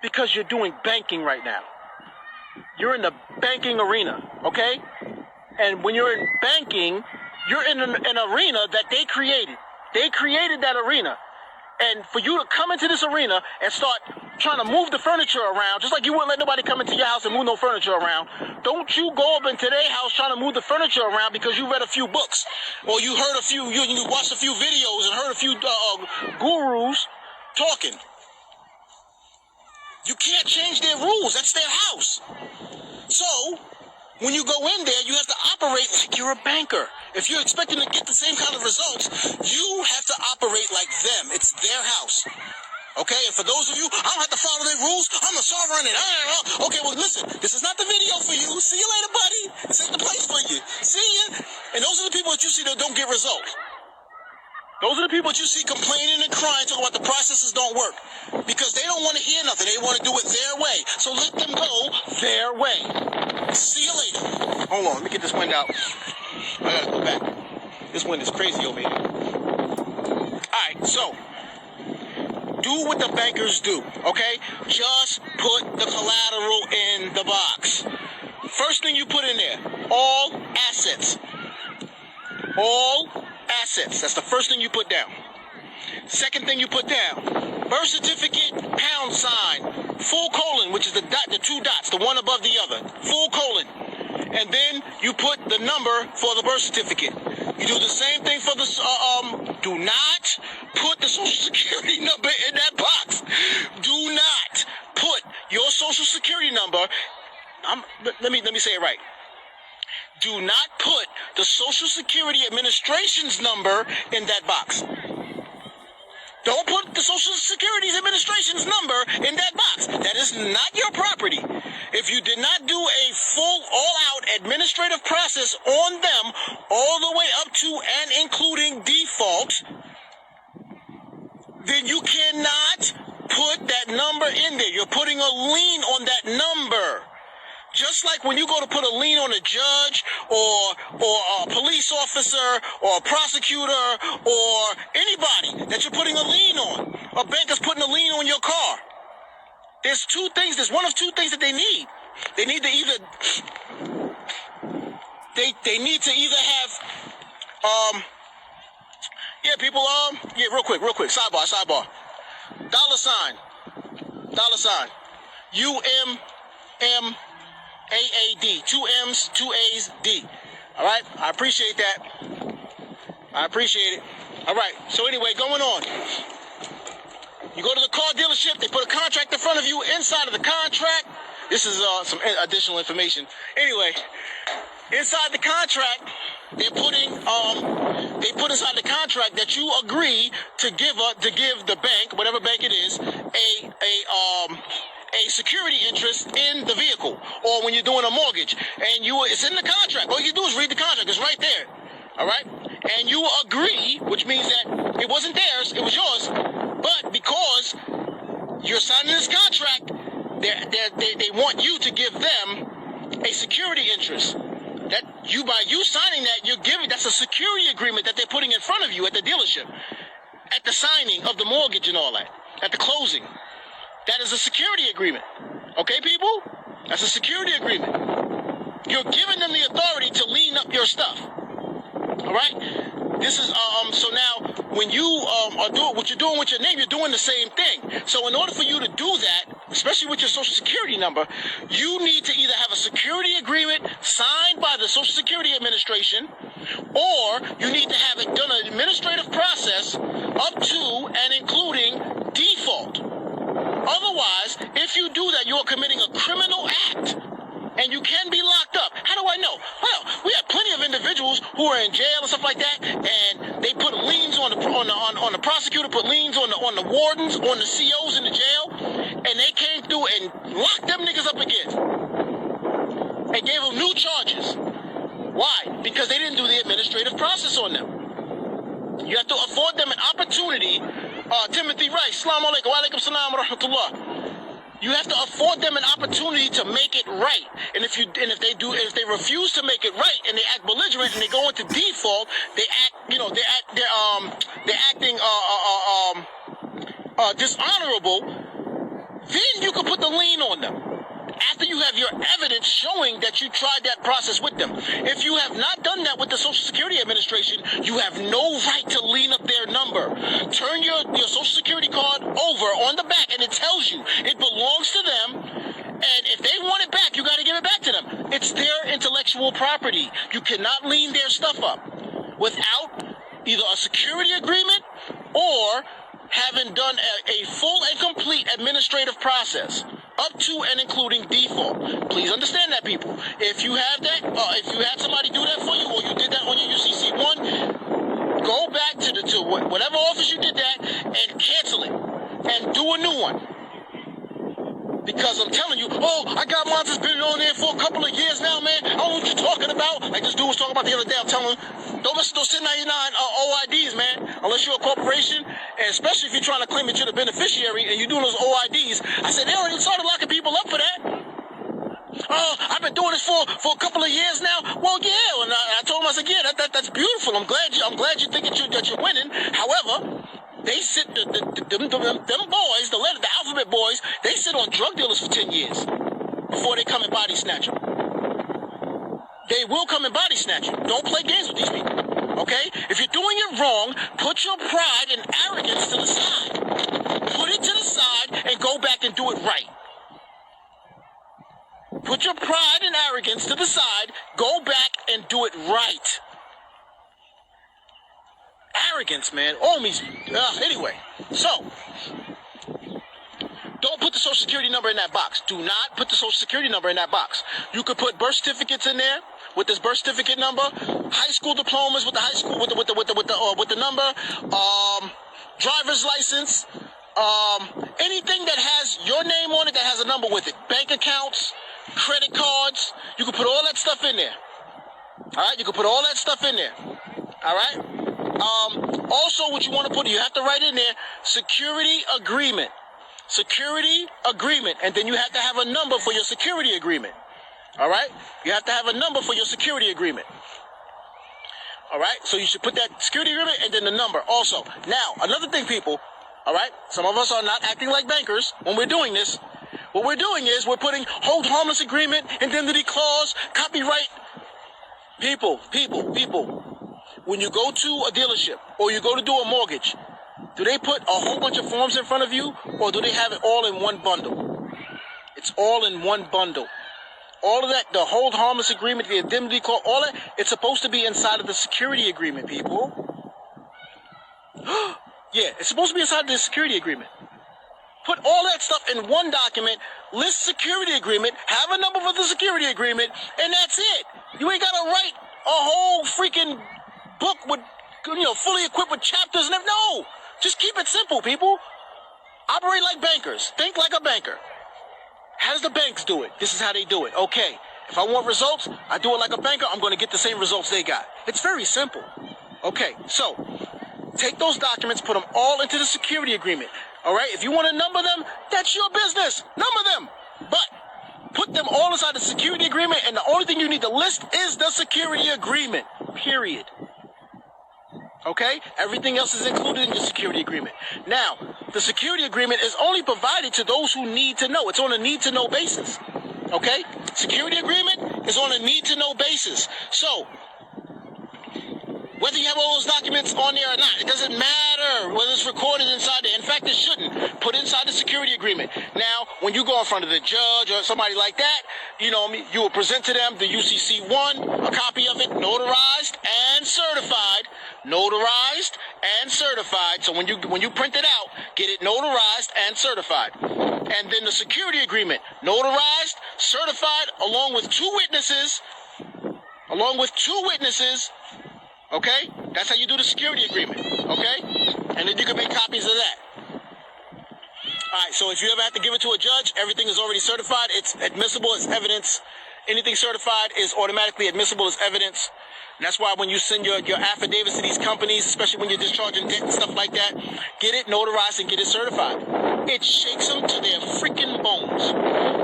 because you're doing banking right now. You're in the banking arena, okay? And when you're in banking, you're in an arena that they created. They created that arena. And for you to come into this arena and start trying to move the furniture around, just like you wouldn't let nobody come into your house and move no furniture around, don't you go up into their house trying to move the furniture around because you read a few books or you heard you watched a few videos and heard a few gurus talking. You can't change their rules. That's their house. So when you go in there, you have to operate like you're a banker. If you're expecting to get the same kind of results, you have to operate like them. It's their house. Okay? And for those of you, I don't have to follow their rules. I'm a sovereign and okay, well, listen, this is not the video for you. See you later, buddy. This ain't the place for you. See ya. And those are the people that you see that don't get results. Those are the people that you see complaining and crying, talking about the processes don't work. Because they don't want to hear nothing. They want to do it their way. So let them go their way. See you later. Hold on, let me get this wind out. I gotta go back. This wind is crazy over here. Alright, so do what the bankers do, okay? Just put the collateral in the box. First thing you put in there, all assets. All assets. That's the first thing you put down. Second thing you put down, birth certificate, pound sign, full colon, which is the dot, the two dots, the one above the other, full colon. And then you put the number for the birth certificate. You do the same thing for the, do not put the social security number in that box. Do not put your social security number, let me say it right. Do not put the Social Security Administration's number in that box. Don't put the Social Security Administration's number in that box. That is not your property. If you did not do a full, all-out administrative process on them all the way up to and including default, then you cannot put that number in there. You're putting a lien on that number. Just like when you go to put a lien on a judge or a police officer or a prosecutor or anybody that you're putting a lien on. A bank is putting a lien on your car. There's one of two things that they need. They need to either have real quick, sidebar. Dollar sign. UMMAAD, 2 M's, 2 A's, D. All right, I appreciate that. All right, so anyway, going on. You go to the car dealership, they put a contract in front of you. Inside of the contract, this is some additional information. Anyway, inside the contract, they put inside the contract that you agree to give the bank, whatever bank it is, a security interest in the vehicle, or when you're doing a mortgage, and it's in the contract. All you do is read the contract. It's right there. All right, and you agree, which means that it wasn't theirs, it was yours. But because you're signing this contract, they want you to give them a security interest. By you signing that, that's a security agreement that they're putting in front of you at the dealership, at the signing of the mortgage and all that, at the closing. That is a security agreement. Okay, people? That's a security agreement. You're giving them the authority to lien up your stuff. All right? This is, so now, when you are doing what you're doing with your name, you're doing the same thing. So in order for you to do that, especially with your Social Security number, you need to either have a security agreement signed by the Social Security Administration, or you need to have it done an administrative process up to and including default. Otherwise, if you do that, you are committing a criminal act, and you can be locked up. How do I know? Well, we have plenty of individuals who are in jail and stuff like that, and they put liens on the prosecutor, put liens on the wardens, on the COs in the jail, and they came through and locked them niggas up again, and gave them new charges. Why? Because they didn't do the administrative process on them. You have to afford them an opportunity. Timothy Rice, Assalamu alaikum, wa alaikum salam wa rahmatullah. You have to afford them an opportunity to make it right. And if they refuse to make it right and they act belligerent and they go into default, they're acting dishonorable, then you can put the lien on them. After you have your evidence showing that you tried that process with them. If you have not done that with the Social Security Administration, you have no right to lien up their number. Turn your Social Security card over on the back, and it tells you it belongs to them. And if they want it back, you got to give it back to them. It's their intellectual property. You cannot lien their stuff up without either a security agreement or having done a full and complete administrative process up to and including default. Please understand that, people. If you have that, if you had somebody do that for you, or you did that on your UCC-1, go back to whatever office you did that and cancel it and do a new one. Because I'm telling you, I got mine that's been on there for a couple of years now, man. I don't know what you're talking about. Like this dude was talking about the other day. I'm telling him, don't listen to those 1099 OIDs, man. Unless you're a corporation, and especially if you're trying to claim that you're the beneficiary and you're doing those OIDs. I said, they already started locking people up for that. I've been doing this for a couple of years now. Well, yeah. And I told him, I said, yeah, that's beautiful. I'm glad you think that you're winning. However, they sit, them boys, the alphabet boys, they sit on drug dealers for 10 years before they come and body snatch them. They will come and body snatch you. Don't play games with these people, okay? If you're doing it wrong, put your pride and arrogance to the side. Put it to the side and go back and do it right. Put your pride and arrogance to the side, go back and do it right. Arrogance, man. Anyway, so don't put the Social Security number in that box. Do not put the Social Security number in that box. You could put birth certificates in there, with this birth certificate number, high school diplomas with the high school with the number, driver's license, anything that has your name on it that has a number with it, bank accounts, credit cards, you can put all that stuff in there. All right, you can put all that stuff in there. All right. Also, what you want to put, you have to write in there security agreement. Security agreement, and then you have to have a number for your security agreement. All right, you have to have a number for your security agreement. All right, so you should put that security agreement and then the number also. Now, another thing, people, all right, some of us are not acting like bankers when we're doing this. What we're doing is we're putting hold harmless agreement, indemnity clause, copyright. People, when you go to a dealership or you go to do a mortgage, do they put a whole bunch of forms in front of you, or do they have it all in one bundle? It's all in one bundle. All of that, the hold harmless agreement, the indemnity clause, all that, it's supposed to be inside of the security agreement, people. Yeah, it's supposed to be inside of the security agreement. Put all that stuff in one document, list security agreement, have a number for the security agreement, and that's it. You ain't got to write a whole freaking book with, fully equipped with chapters and everything. No, just keep it simple, people. Operate like bankers. Think like a banker. How does the banks do it? This is how they do it. Okay, if I want results, I do it like a banker. I'm going to get the same results they got. It's very simple. Okay, so take those documents, put them all into the security agreement. All right, if you want to number them, that's your business. Number them. But put them all inside the security agreement, and the only thing you need to list is the security agreement, period. Okay? Everything else is included in your security agreement. Now, the security agreement is only provided to those who need to know. It's on a need-to-know basis. Okay? Security agreement is on a need-to-know basis. So, whether you have all those documents on there or not, it doesn't matter whether it's recorded inside there. In fact, it shouldn't. Put inside the security agreement. Now, when you go in front of the judge or somebody like that, you will present to them the UCC-1, a copy of it, notarized and certified. Notarized and certified. So when you print it out, get it notarized and certified. And then the security agreement, notarized, certified, along with two witnesses. Okay? That's how you do the security agreement. Okay? And then you can make copies of that. Alright, so if you ever have to give it to a judge, everything is already certified. It's admissible as evidence. Anything certified is automatically admissible as evidence. And that's why when you send your affidavits to these companies, especially when you're discharging debt and stuff like that, get it notarized and get it certified. It shakes them to their freaking bones.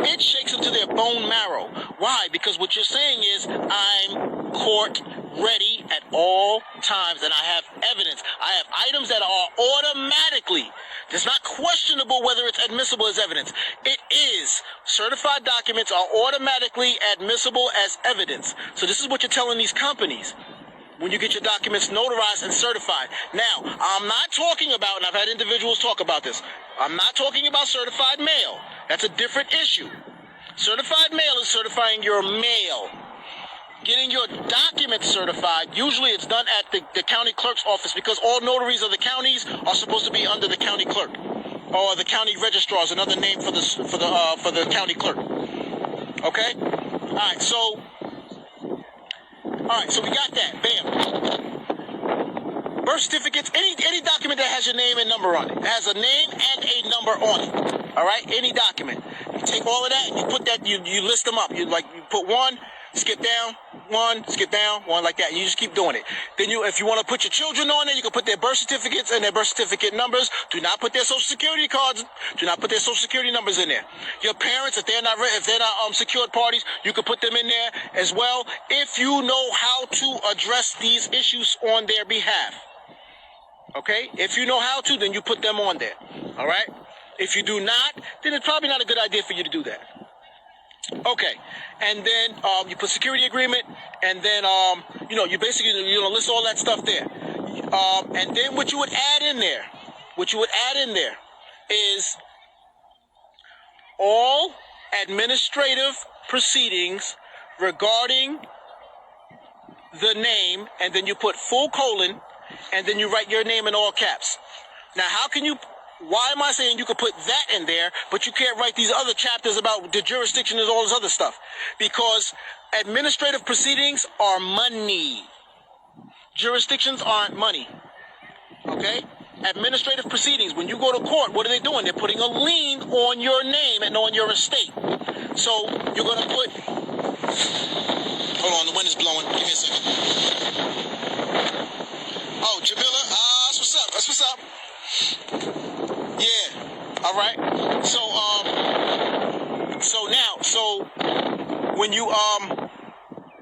It shakes them to their bone marrow. Why? Because what you're saying is, I'm court ready at all times, and I have evidence. I have items that are automatically, it's not questionable whether it's admissible as evidence. It is. Certified documents are automatically admissible as evidence. So this is what you're telling these companies when you get your documents notarized and certified. Now, I'm not talking about, and I've had individuals talk about this, I'm not talking about certified mail. That's a different issue. Certified mail is certifying your mail. Getting your documents certified, usually it's done at the county clerk's office, because all notaries of the counties are supposed to be under the county clerk, or the county registrar is another name for the county clerk. Okay? All right, so we got that. Bam. Birth certificates, any document that has your name and number on it. It has a name and a number on it. All right? Any document. You take all of that and you put that, you list them up. You put one, skip down, one, skip down, one, like that. And you just keep doing it. Then if you want to put your children on there, you can put their birth certificates and their birth certificate numbers. Do not put their social security cards. Do not put their social security numbers in there. Your parents, if they're not secured parties, you can put them in there as well, if you know how to address these issues on their behalf. Okay? If you know how to, then you put them on there. All right? If you do not, then it's probably not a good idea for you to do that. Okay, and then you put security agreement, and then you basically list all that stuff there. And then what you would add in there is all administrative proceedings regarding the name, and then you put full colon, and then you write your name in all caps. Now, how can you why am I saying you could put that in there, but you can't write these other chapters about the jurisdiction and all this other stuff? Because administrative proceedings are money. Jurisdictions aren't money. Okay? Administrative proceedings, when you go to court, what are they doing? They're putting a lien on your name and on your estate. So you're going to put... Hold on, the wind is blowing. Give me a second. Oh, Jamila, that's what's up. That's what's up. Yeah. All right. So when you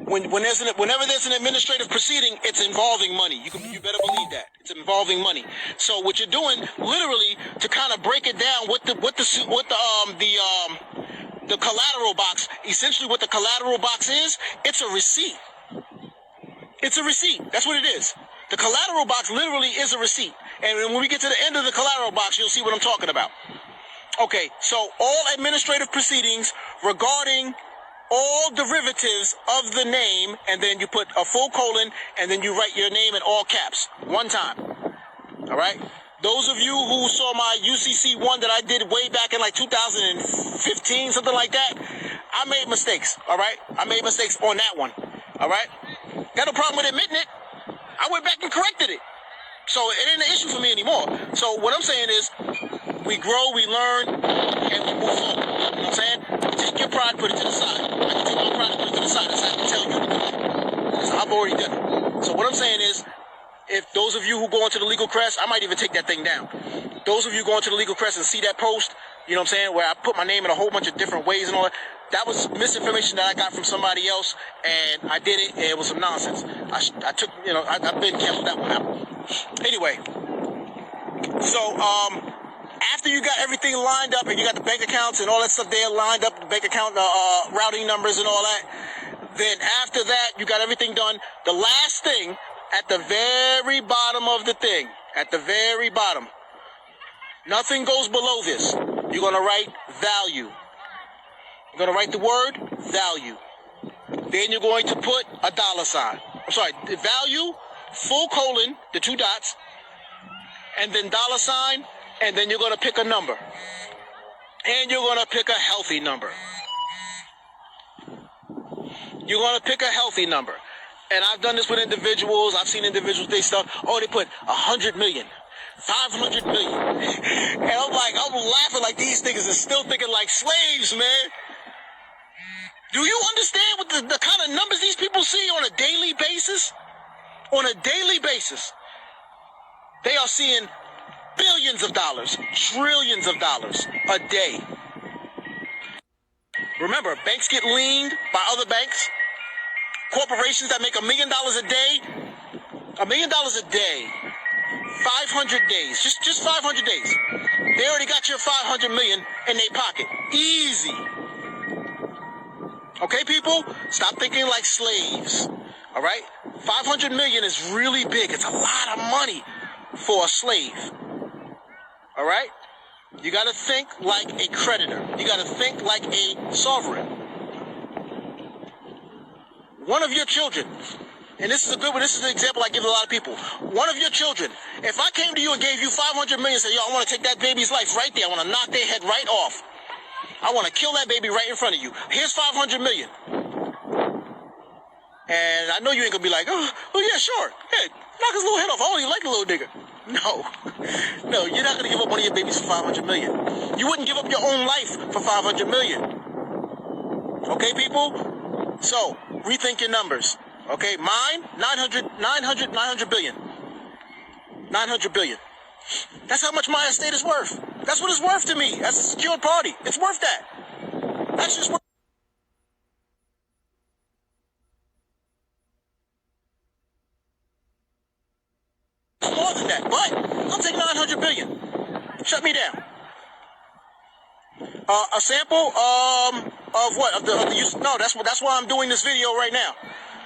whenever there's an administrative proceeding, it's involving money. You better believe that it's involving money. So what you're doing, literally, to kind of break it down, what the collateral box, essentially what the collateral box is, it's a receipt. It's a receipt. That's what it is. The collateral box literally is a receipt. And when we get to the end of the collateral box, you'll see what I'm talking about. Okay, so all administrative proceedings regarding all derivatives of the name, and then you put a full colon, and then you write your name in all caps, one time. All right? Those of you who saw my UCC-1 that I did way back in like 2015, something like that, I made mistakes, all right? I made mistakes on that one, all right? Got no problem with admitting it. I went back and corrected it. So it ain't an issue for me anymore. So what I'm saying is, we grow, we learn, and we move forward. You know what I'm saying? Take your pride, put it to the side. I can take my pride and put it to the side. That's how I can tell you to do it. Because I've already done it. So what I'm saying is, if those of you who go into the legal crest, I might even take that thing down. Those of you go into the legal crest and see that post, you know what I'm saying, where I put my name in a whole bunch of different ways and all that, that was misinformation that I got from somebody else, and I did it, and it was some nonsense. I took, you know, I've been canceled that one out. Anyway, so, after you got everything lined up and you got the bank accounts and all that stuff there lined up, the bank account, routing numbers and all that, then after that, you got everything done. The last thing, at the very bottom of the thing, at the very bottom, nothing goes below this. You're going to write value. You're going to write the word value. Then you're going to put a dollar sign. I'm sorry, the value, full colon, the two dots, and then dollar sign, and then you're going to pick a number. And you're going to pick a healthy number. You're going to pick a healthy number. And I've done this with individuals. I've seen individuals, they stuff, oh, they put 100 million, 500 million. And I'm laughing like these niggas are still thinking like slaves, man. Do you understand what the kind of numbers these people see on a daily basis? On a daily basis. They are seeing billions of dollars, trillions of dollars a day. Remember, banks get leaned by other banks. Corporations that make $1 million a day, $1 million a day, 500 days, just 500 days. They already got your 500 million in their pocket. Easy. Okay, people? Stop thinking like slaves. All right? 500 million is really big. It's a lot of money for a slave. All right? You got to think like a creditor. You got to think like a sovereign. One of your children, and this is a good one, this is an example I give a lot of people. One of your children, if I came to you and gave you 500 million and said, yo, I want to take that baby's life right there. I want to knock their head right off. I want to kill that baby right in front of you. Here's 500 million. And I know you ain't going to be like, oh yeah, sure. Hey, knock his little head off. I only like the little nigga. No, you're not going to give up one of your babies for 500 million. You wouldn't give up your own life for 500 million. Okay, people? So, rethink your numbers. Okay, mine, 900 billion. 900 billion. That's how much my estate is worth. That's what it's worth to me. That's a secured party. It's worth that. That's just worth. It's more than that, but I'll take 900 billion. Shut me down. A sample of what? Of the use? No, that's why I'm doing this video right now.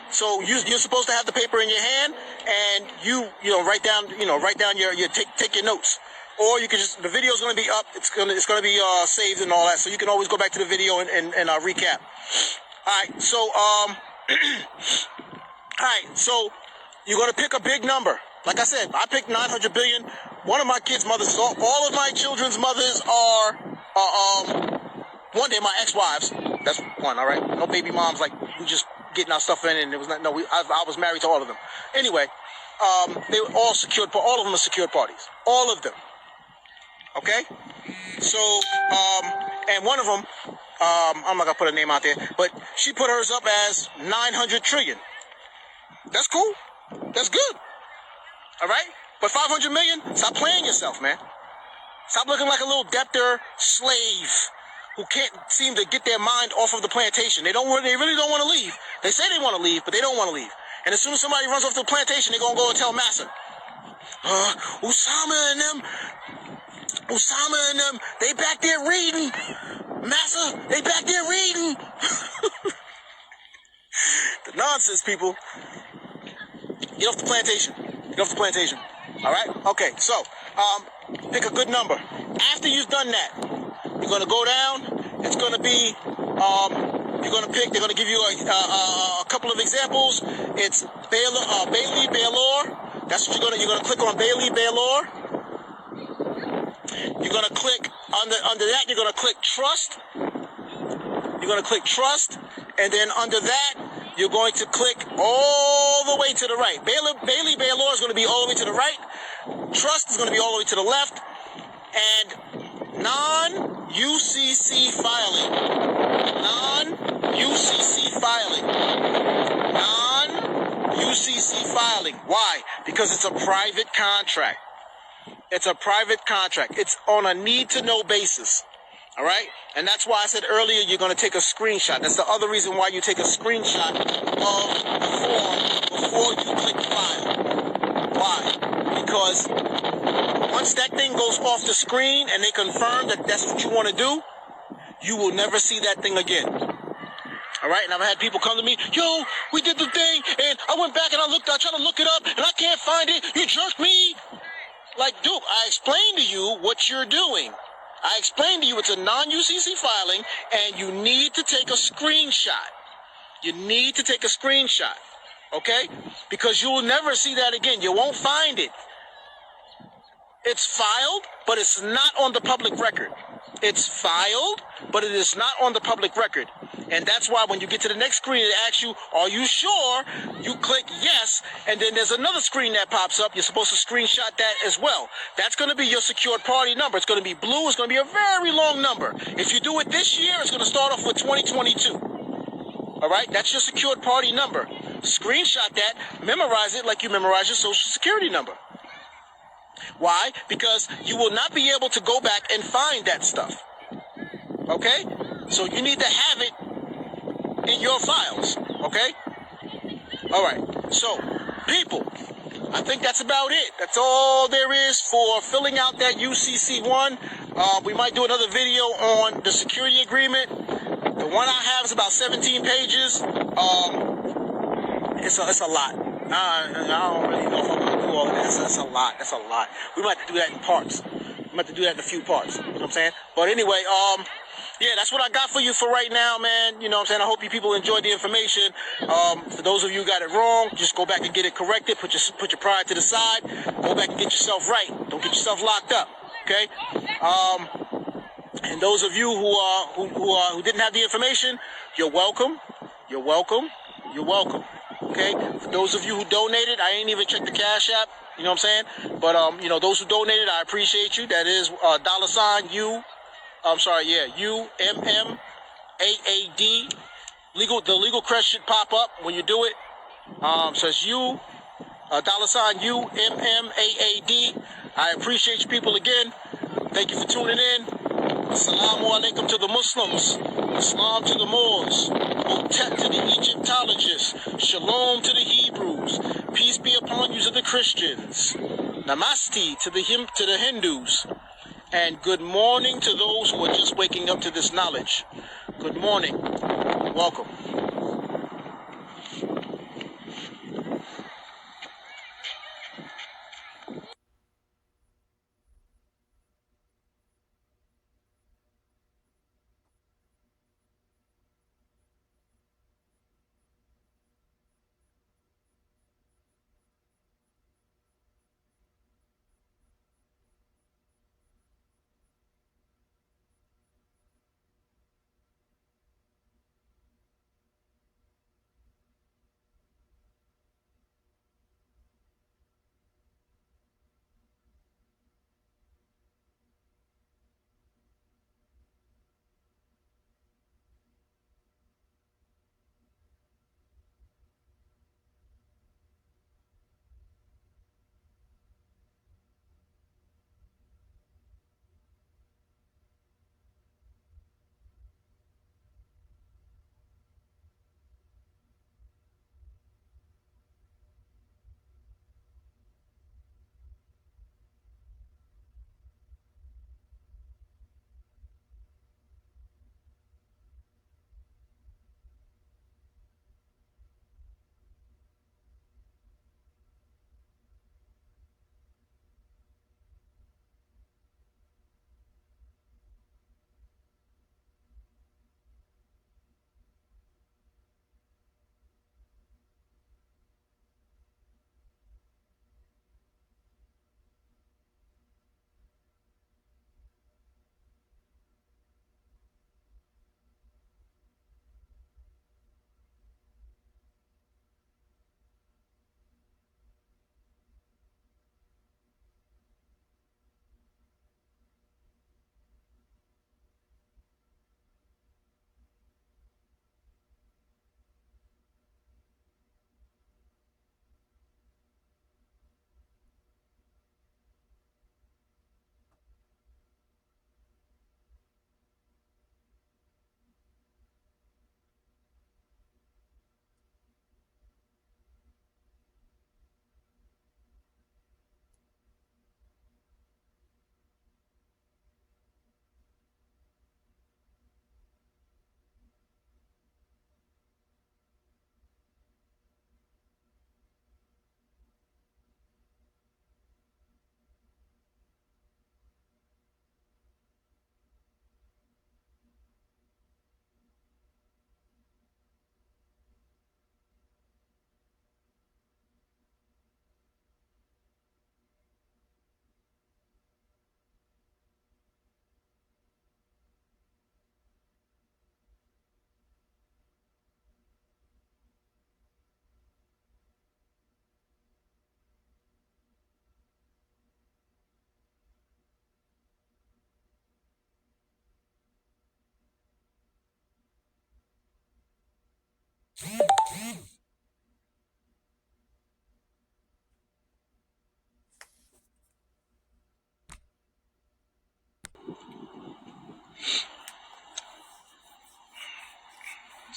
So you're supposed to have the paper in your hand, and you write down your take your notes, or you can just, the video's going to be up. It's gonna be saved and all that, so you can always go back to the video and recap. All right, so so you're going to pick a big number. Like I said, I picked 900 billion. one of my kids' mothers, all of my children's mothers are, one day my ex-wives. That's one, all right? No baby moms, like, we just getting our stuff in, and it was not, no, I was married to all of them. Anyway, they were all secured, all of them are secured parties. All of them. Okay? So, and one of them, I'm not gonna put a name out there, but she put hers up as 900 trillion. That's cool. That's good. All right? But 500 million, stop playing yourself, man. Stop looking like a little debtor slave who can't seem to get their mind off of the plantation. They really don't want to leave. They say they want to leave, but they don't want to leave. And as soon as somebody runs off the plantation, they're going to go and tell Massa. Osama and them, they back there reading. Massa, they back there reading. The nonsense, people. Get off the plantation. Get off the plantation. All right? Okay, so, pick a good number. After you've done that, you're going to go down. It's going to be, you're going to pick, they're going to give you a couple of examples. It's Bailey, Baylor. That's what you're going to click on, Bailey, Baylor. You're going to click, under that, you're going to click trust. You're going to click trust. And then under that, you're going to click all the way to the right. Bailey, Baylor is going to be all the way to the right. Trust is going to be all the way to the left. And non-UCC filing. Non-UCC filing. Non-UCC filing. Why? Because it's a private contract. It's a private contract. It's on a need-to-know basis. All right? And that's why I said earlier you're going to take a screenshot. That's the other reason why you take a screenshot of the form before you click file. Why? Because once that thing goes off the screen and they confirm that that's what you want to do, you will never see that thing again. All right? And I've had people come to me, yo, we did the thing, and I went back and I tried to look it up, and I can't find it. You jerked me. Like, dude, I explained to you what you're doing. I explained to you it's a non-UCC filing, and you need to take a screenshot. You need to take a screenshot, okay? Because you will never see that again. You won't find it. It's filed, but it's not on the public record. It's filed, but it is not on the public record. And that's why when you get to the next screen, it asks you, are you sure? You click yes, and then there's another screen that pops up. You're supposed to screenshot that as well. That's going to be your secured party number. It's going to be blue. It's going to be a very long number. If you do it this year, it's going to start off with 2022. All right? That's your secured party number. Screenshot that. Memorize it like you memorize your social security number. Why? Because you will not be able to go back and find that stuff. Okay? So you need to have it in your files. Okay? All right. So, people, I think that's about it. That's all there is for filling out that UCC-1. We might do another video on the security agreement. The one I have is about 17 pages. It's a lot. I don't really know if I'm going to do all of that. That's a lot. That's a lot. We might have to do that in parts. We might have to do that in a few parts. You know what I'm saying? But anyway, yeah, that's what I got for you for right now, man. You know what I'm saying? I hope you people enjoyed the information. For those of you who got it wrong, just go back and get it corrected. Put your pride to the side. Go back and get yourself right. Don't get yourself locked up. Okay? And those of you who didn't have the information, you're welcome. You're welcome. You're welcome. Okay? For those of you who donated, I ain't even checked the Cash App. You know what I'm saying? But, you know, those who donated, I appreciate you. That is UMMAAD. The legal crest should pop up when you do it. So it's $UMMAAD. I appreciate you people again. Thank you for tuning in. Assalamu alaikum to the Muslims. Islam to the Moors. Hotep to the Egyptologists. Shalom to the Hebrews. Peace be upon you to the Christians. Namaste to the Hindus. And good morning to those who are just waking up to this knowledge. Good morning. Welcome.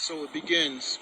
So it begins.